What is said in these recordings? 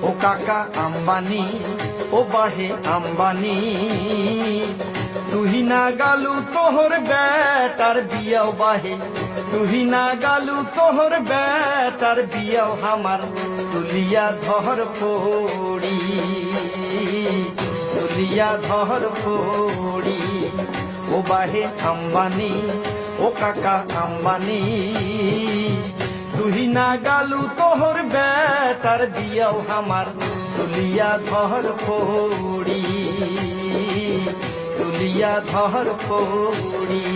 ও কাকা আম্বানি ও বাহে আম্বানি তুহি না গালু তোহর বেটার বিয়াও বাহে তুহি না গালু তোহর বেটার বিয়াও হামার তুলিয়া ধর পড়ি তুলিয়া ধর পড়ি ও বাহে আম্বানি ও কাকা আম্বানি তুহি না গালু তোহর বেটার বিয়াও হামার তুলিয়া ধর পড়ি তুলিয়া ধর পড়ি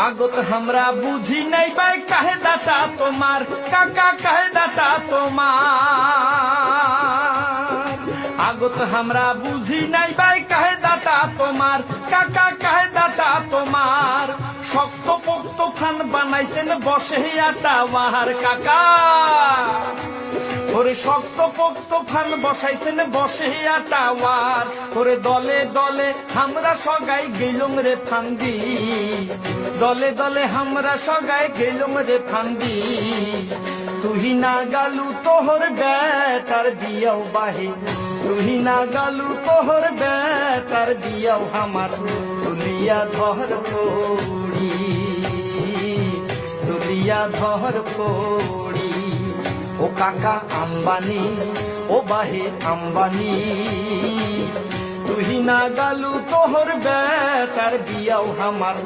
আগত हमरा বুঝি নাই পাই কাহে দাতা তোমার কাকা কাহে দাতা তোমার আগত हमरा বুঝি নাই পাই কাহে দাতা তোমার কাকা কাহে দাতা তোমার শক্ত পোক্ত খান বানাইছেন বসে আটা ওয়াহার কাকা ওরে শক্ত পোক্ত ফান বসাইছেন বসে আটা ওয়ার ওরে দলে দলে আমরা সগাই গেলুম রে ফান্দি দলে দলে আমরা সগাই গেলুম রে ফান্দি তুহি না গালু তোহর বেটার বিয়াও বাহে তুহি না গালু তোহর বেটার বিয়াও হামার তুলিয়া ধর পড়ি তুলিয়া ধর পড়ি ও কাকা আম্বানি ও বাহে আম্বানি তুহি না গালু তোহর বেটার বিয়াও হামার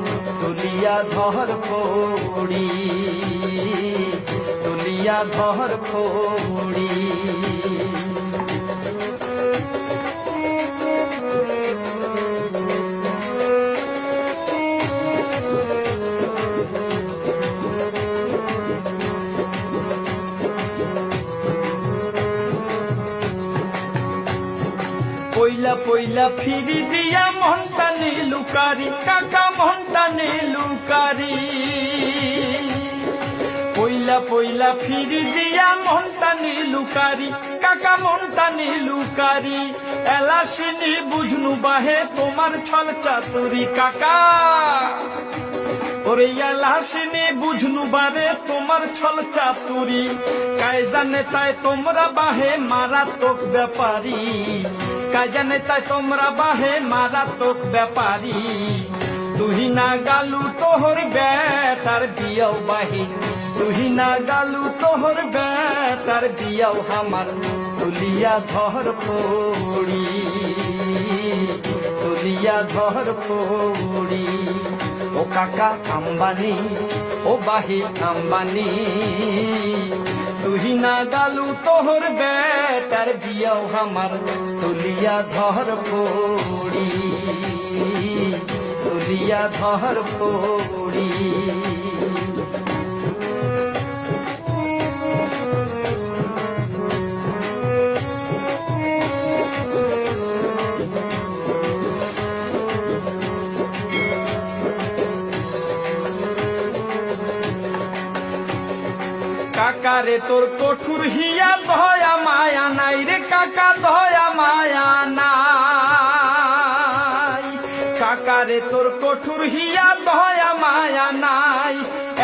তুলিয়া ধর পড়ি তুলিয়া ধর পড়ি পইলা পইলা ফিরি দিয়া মনটানে লুকারি কাকা মনটানে লুকারি পইলা পইলা ফিরি দিয়া মনটানে লুকারি কাকা মনটানে লুকারি এলাসিনি বুঝনু বাহে তোমার ছল চাতুরি কাকা ওরে এলাসিনি বুঝনু বারে তোমার ছল চাতুরি কায় জানে তাই তোমরা বাহে মারাত্মক ব্যাপারী কায় জানে তাই তোমরা বাহে মারাত্মক ব্যাপারী তুহি না গালু তোহর বেটার বিয়াও বাহে তুহি না গালু তোহর বেটার বিয়াও হামার তুলিয়া ধর পড়ি তুলিয়া ধর পড়ি ও কাকা আম্বানি ও বাহে আম্বানি তুহি না গালু তোহর বেটার বিয়াও হামার তুলিয়া ধর পড়ি তুলিয়া ধর পড়ি কাকা রে তোর কঠুর হিয়া দয়া মায়া নাই রে কাকা দয়া মায়া নাই কাকা রে তোর কঠুর হিয়া দয়া মায়া নাই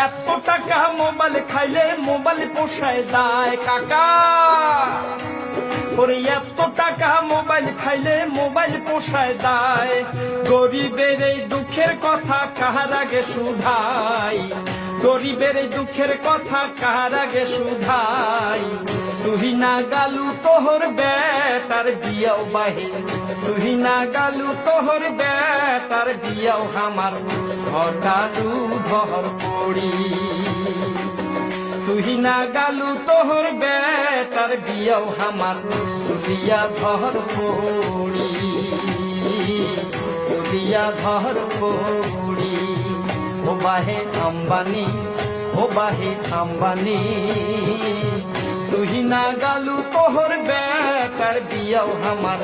এত টাকা মোবাইল খাইলে মোবাইল পোষায় যায় কাকা ওরে এত টাকা মোবাইল খাইলে মোবাইল পোষায় যায় গরিবের এই দুঃখের কথা কাহার আগে শুধাই গরিবের এই দুঃখের কথা কাহার আগে শুধাই তুহি না গালু তোহর বেটার বিয়াও বাহে তুহি না গালু তোহর বেটার বিয়াও হামার ঘটালু ধর পড়ি তুহি না গালু তোহর বেটার বিয়াও হামার তুলিয়া ধর পড়ি তুলিয়া ধর পড়ি ও বাহে আম্বানি ও বাহে আম্বানি তুহি না গালু তোহর বেটার বিয়াও হামার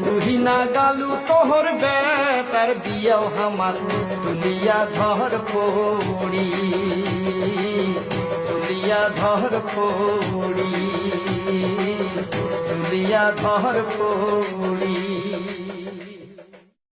তুহি না গালু তোহর বেটার বিয়াও হামার তুলিয়া ধর পড়ি তুলিয়া ধর পড়ি তুলিয়া দিয়া ভরপুর